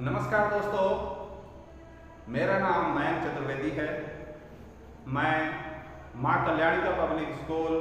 नमस्कार दोस्तों, मेरा नाम मयंक चतुर्वेदी है। मैं माँ कल्याणिका पब्लिक स्कूल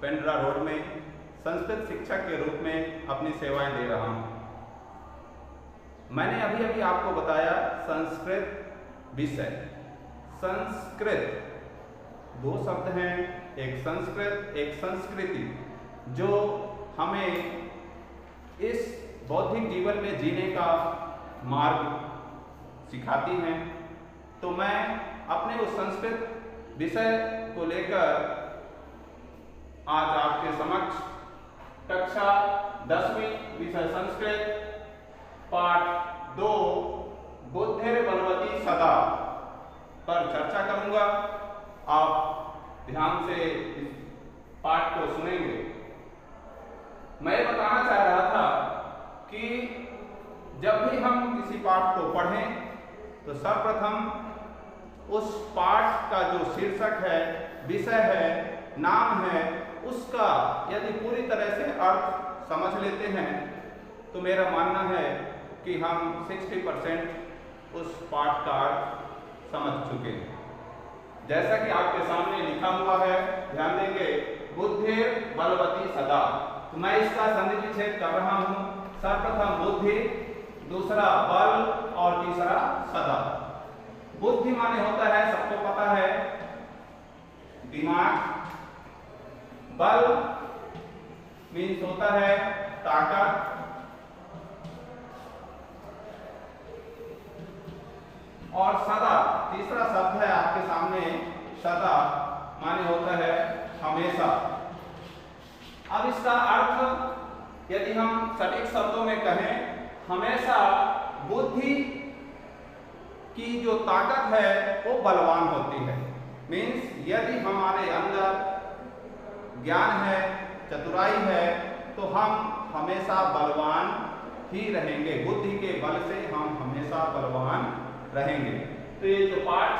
पेंड्रा रोड में संस्कृत शिक्षक के रूप में अपनी सेवाएं दे रहा हूँ। मैंने अभी अभी आपको बताया संस्कृत विषय। संस्कृत दो शब्द हैं, एक संस्कृत एक संस्कृति, जो हमें इस बौद्धिक जीवन में जीने का मार्ग सिखाती हैं। तो मैं अपने उस संस्कृत विषय को लेकर आज आपके समक्ष कक्षा 10वीं विषय संस्कृत पाठ 2 बुद्धिर्बलवती सदा पर चर्चा करूंगा। आप ध्यान से इस पाठ को सुनेंगे। मैं बताना चाह रहा था कि जब भी हम किसी पाठ को पढ़ें तो सर्वप्रथम उस पाठ का जो शीर्षक है, विषय है, नाम है, उसका यदि पूरी तरह से अर्थ समझ लेते हैं तो मेरा मानना है कि हम 60% उस पाठ का अर्थ समझ चुके हैं। जैसा कि आपके सामने लिखा हुआ है, ध्यान देंगे, बुद्धिर्बलवती सदा। तो मैं इसका संधि विच्छेद कर रहा हूं। सर्वप्रथम बुद्धि, दूसरा बल और तीसरा सदा। बुद्धि माने होता है, सबको पता है, दिमाग। बल मीन्स होता है ताकत। और सदा तीसरा शब्द है आपके सामने, सदा माने होता है हमेशा। अब इसका अर्थ यदि हम सटीक शब्दों में कहें, हमेशा बुद्धि की जो ताकत है वो बलवान होती है। मीन्स यदि हमारे अंदर ज्ञान है, चतुराई है, तो हम हमेशा बलवान ही रहेंगे। बुद्धि के बल से हम हमेशा बलवान रहेंगे। तो ये जो पाठ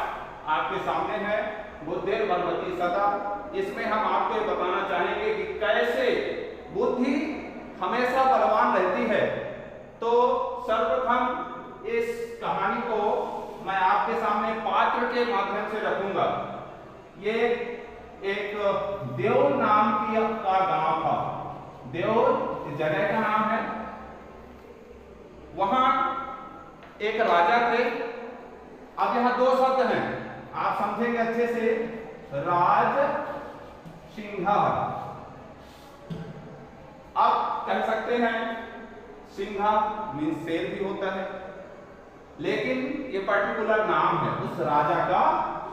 आपके सामने है, बुद्धिर्बलवती सदा, इसमें हम आपको बताना चाहेंगे कि कैसे बुद्धि हमेशा बलवान रहती है। तो सर्वप्रथम इस कहानी को मैं आपके सामने पात्र के माध्यम से रखूंगा। ये एक देउल नाम का गांव था। देउल इस जगह का नाम है। वहां एक राजा थे। अब यहां दो शब्द हैं, आप समझेंगे अच्छे से। राज सिंह। आप कह सकते हैं सिंहा मीन्स शेर भी होता है, लेकिन ये पर्टिकुलर नाम है, उस राजा का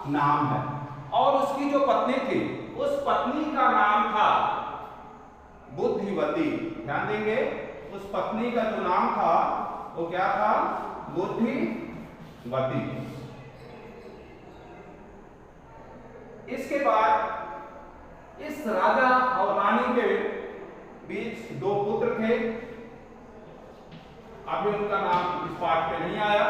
नाम है। और उसकी जो पत्नी थी, उस पत्नी का नाम था बुद्धिवती। ध्यान देंगे, उस पत्नी का जो नाम था वो क्या था? बुद्धिवती। इसके बाद इस राजा और रानी के बीच दो पुत्र थे। अभी उनका नाम इस पाठ पे नहीं आया।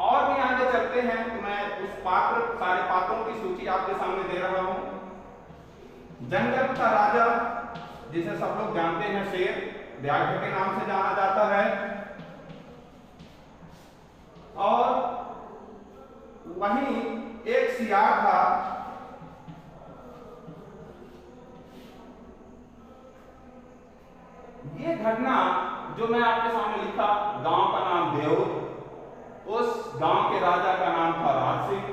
और भी आगे चलते हैं तो मैं उस सारे पात्रों की सूची आपके सामने दे रहा हूं। जंगल का राजा, जिसे सब लोग जानते हैं, शेर, व्याघ्र के नाम से जाना जाता है। और वहीं एक सियार था। ये घटना जो मैं आपके सामने लिखा, गांव का नाम देउल, उस गांव के राजा का नाम था राज सिंह,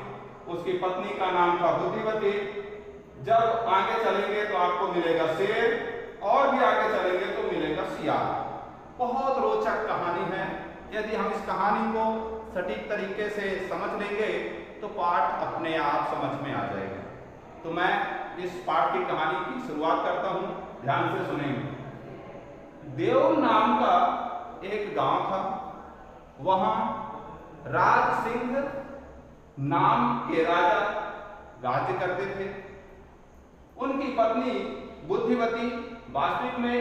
उसकी पत्नी का नाम था बुद्धिवती। जब आगे चलेंगे तो आपको मिलेगा शेर, और भी आगे चलेंगे तो मिलेगा सियार। बहुत रोचक कहानी है। यदि हम इस कहानी को सटीक तरीके से समझ लेंगे तो पाठ अपने आप समझ में आ जाएगा। तो मैं इस पाठ की कहानी की शुरुआत करता हूं, ध्यान से सुनेंगे। देउल नाम का एक गांव था। वहां राज सिंह नाम के राजा राज्य करते थे। उनकी पत्नी बुद्धिवती वास्तविक में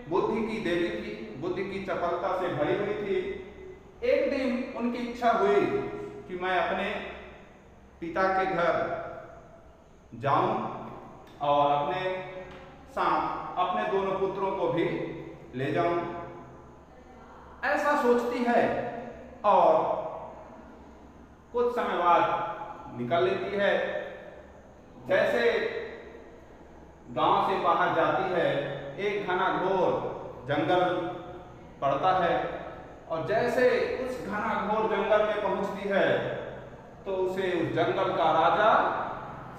बुद्धि की देवी थी, बुद्धि की चपलता से भरी हुई थी। एक दिन उनकी इच्छा हुई कि मैं अपने पिता के घर जाऊं और अपने साथ अपने दोनों पुत्रों को भी ले जाऊं। ऐसा सोचती है और कुछ समय बाद निकल लेती है। जैसे गांव से बाहर जाती है, एक घना घोर जंगल पड़ता है और जैसे उस घना घोर जंगल में पहुंचती है तो उसे उस जंगल का राजा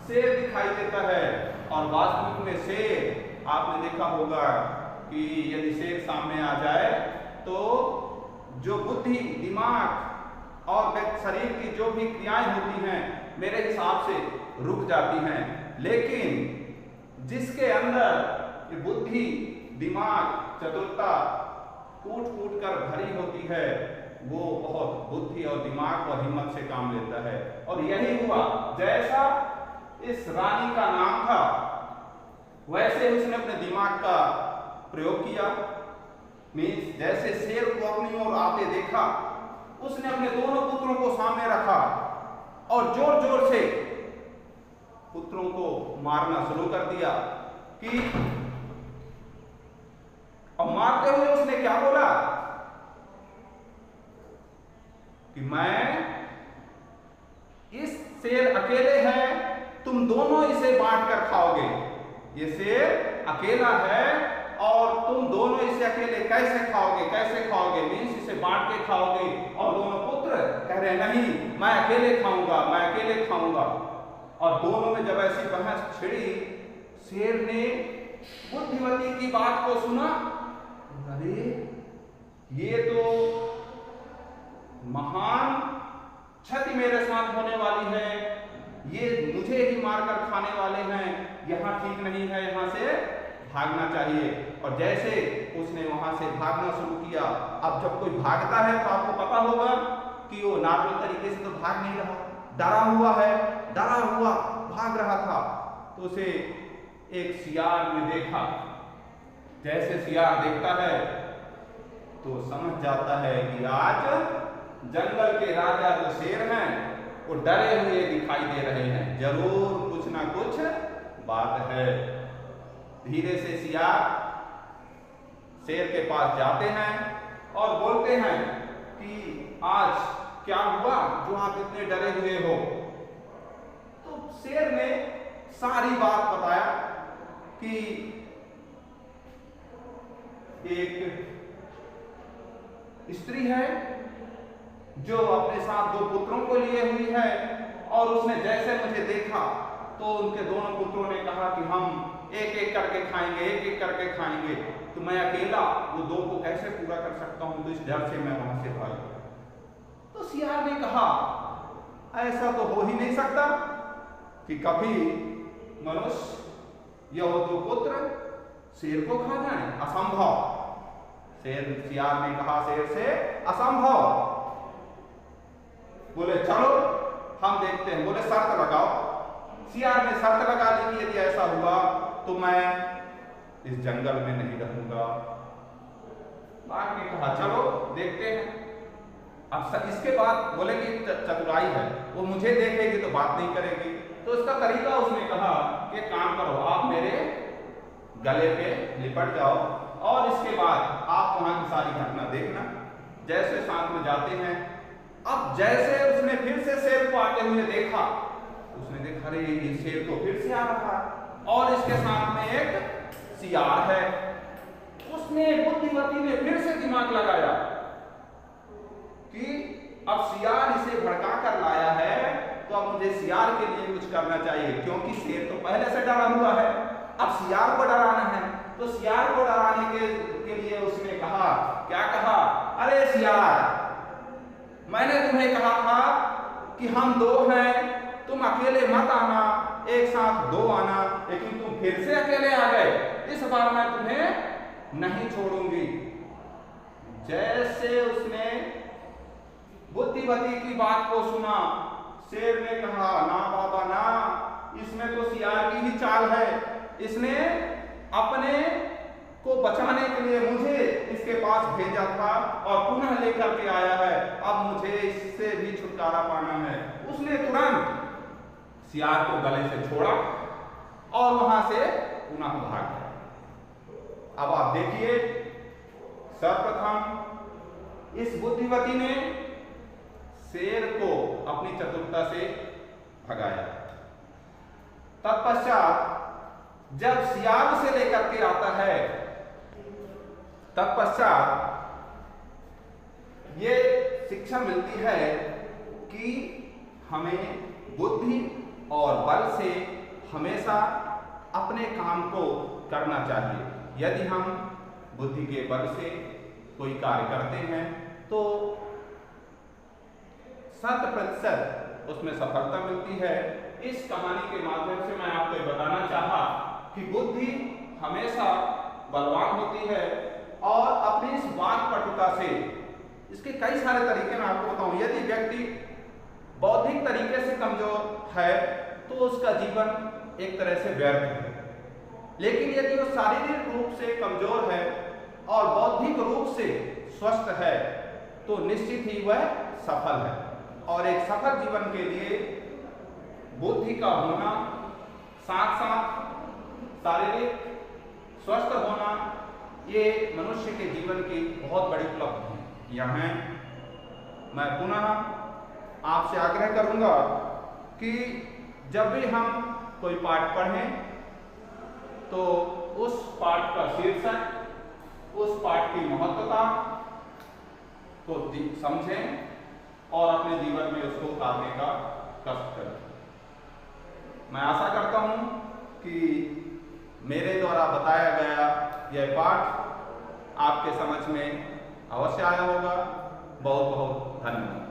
शेर दिखाई देता है। और वास्तविक में शेर, आपने देखा होगा कि यदि शेर सामने आ जाए तो जो बुद्धि, दिमाग और शरीर की जो भी क्रियाएं होती हैं मेरे हिसाब से रुक जाती हैं। लेकिन जिसके अंदर ये बुद्धि, दिमाग, चतुरता कूट कूट कर भरी होती है वो बहुत बुद्धि और दिमाग और हिम्मत से काम लेता है। और यही हुआ, जैसा इस रानी का नाम था वैसे उसने अपने दिमाग का प्रयोग किया। मीन्स जैसे शेर को अपनी ओर आते देखा, उसने अपने दोनों पुत्रों को सामने रखा और जोर जोर से पुत्रों को मारना शुरू कर दिया। कि और मारते हुए उसने क्या बोला कि मैं, इस शेर अकेले है, तुम दोनों इसे बांट कर खाओगे। ये शेर अकेला है और तुम दोनों इसे अकेले कैसे खाओगे, कैसे खाओगे? मीन्स इसे बांट के खाओगे। और दोनों पुत्र कह रहे नहीं, मैं अकेले खाऊंगा, मैं अकेले खाऊंगा। और दोनों में जब ऐसी बहस छिड़ी, शेर ने बुद्धिमती की बात को सुना। अरे ये तो महान क्षति मेरे साथ होने वाली है, ये मुझे ही मारकर खाने वाले हैं, यहाँ ठीक नहीं है, यहाँ से भागना चाहिए। और जैसे उसने वहां से भागना शुरू किया, अब जब कोई भागता है तो आपको पता होगा कि वो नॉर्मल तरीके से तो भाग नहीं रहा, डरा हुआ है, डरा हुआ भाग रहा था। तो उसे एक सियार ने देखा। जैसे सियार देखता है तो समझ जाता है कि आज जंगल के राजा जो शेर हैं वो डरे हुए दिखाई दे रहे हैं, जरूर कुछ ना कुछ बात है। धीरे से सियार शेर के पास जाते हैं और बोलते हैं कि आज क्या हुआ जो आप इतने डरे हुए हो? तो शेर ने सारी बात बताया कि एक स्त्री है जो अपने साथ दो पुत्रों को लिए हुई है और उसने जैसे मुझे देखा तो उनके दोनों पुत्रों ने कहा कि हम एक एक करके खाएंगे, एक एक करके खाएंगे, तो मैं अकेला वो दो को कैसे पूरा कर सकता हूं? तो इस डर से मैं वहां से भाग। तो सियार ने कहा ऐसा तो हो ही नहीं सकता कि कभी मनुष्य यह दो पुत्र शेर को खा जाए, असंभव। सियार ने कहा शेर से, असंभव। बोले चलो हम देखते हैं। बोले शर्त लगाओ। सियार ने शर्त लगा दी कि यदि ऐसा हुआ तो मैं इस जंगल में नहीं रहूंगा। बाघ ने कहा चलो देखते हैं। अब इसके बाद बोले कि चतुराई है, वो मुझे देखेगी तो बात नहीं करेगी। तो इसका तरीका उसने कहा कि काम करो, आप मेरे गले पे लिपट जाओ और इसके बाद आप वहां की सारी घटना देखना। जैसे साथ में जाते हैं, अब जैसे उसने फिर से शेर को आते हुए देखा, उसने देखा अरे ये शेर तो फिर से आ रहा और इसके साथ में एक सियार है। उसने बुद्धिमती ने फिर से दिमाग लगाया कि अब सियार इसे भड़का कर लाया है तो अब मुझे सियार के लिए कुछ करना चाहिए, क्योंकि शेर तो पहले से डरा हुआ है, अब सियार को डराना है। तो सियार को डराने के लिए उसने कहा, क्या कहा? अरे सियार, मैंने तुम्हें कहा था कि हम दो हैं, तुम अकेले मत आना, एक साथ दो आना, लेकिन तुम फिर से अकेले आ गए। इस बार मैं तुम्हें नहीं छोड़ूंगी। जैसे उसने बुद्धिमती की बात को सुना, शेर ने कहा ना बाबा ना, इसमें तो सियार की ही चाल है। इसने अपने को बचाने के लिए मुझे इसके पास भेजा था और पुनः लेकर के आया है, अब मुझे इससे भी छुटकारा पाना है। उसने तुरंत सियार को गले से छोड़ा और वहां से पुनः भाग गया। अब आप देखिए, सर्वप्रथम इस बुद्धिवती ने शेर को अपनी चतुरता से भगाया। तत्पश्चात जब सियार उसे लेकर के आता है, तत्पश्चात ये शिक्षा मिलती है कि हमें बुद्धि और बल से हमेशा अपने काम को करना चाहिए। यदि हम बुद्धि के बल से कोई कार्य करते हैं तो 100% उसमें सफलता मिलती है। इस कहानी के माध्यम से मैं आपको ये बताना चाहा कि बुद्धि हमेशा बलवान होती है और अपनी इस वाक्पटुता से, इसके कई सारे तरीके मैं आपको बताऊं। यदि व्यक्ति बौद्धिक तरीके से कमजोर है तो उसका जीवन एक तरह से व्यर्थ है, लेकिन यदि वो शारीरिक रूप से कमजोर है और बौद्धिक रूप से स्वस्थ है तो निश्चित ही वह सफल है। और एक सफल जीवन के लिए बुद्धि का होना, साथ साथ शारीरिक स्वस्थ होना, ये मनुष्य के जीवन की बहुत बड़ी उपलब्धि है। मैं पुनः आपसे आग्रह करूंगा कि जब भी हम कोई पाठ पढ़ें तो उस पाठ का शीर्षक, उस पाठ की महत्वता को समझें और अपने जीवन में उसको उतारने का कष्ट करें। मैं आशा करता हूं कि मेरे द्वारा बताया गया यह पाठ आपके समझ में अवश्य आया होगा। बहुत बहुत धन्यवाद।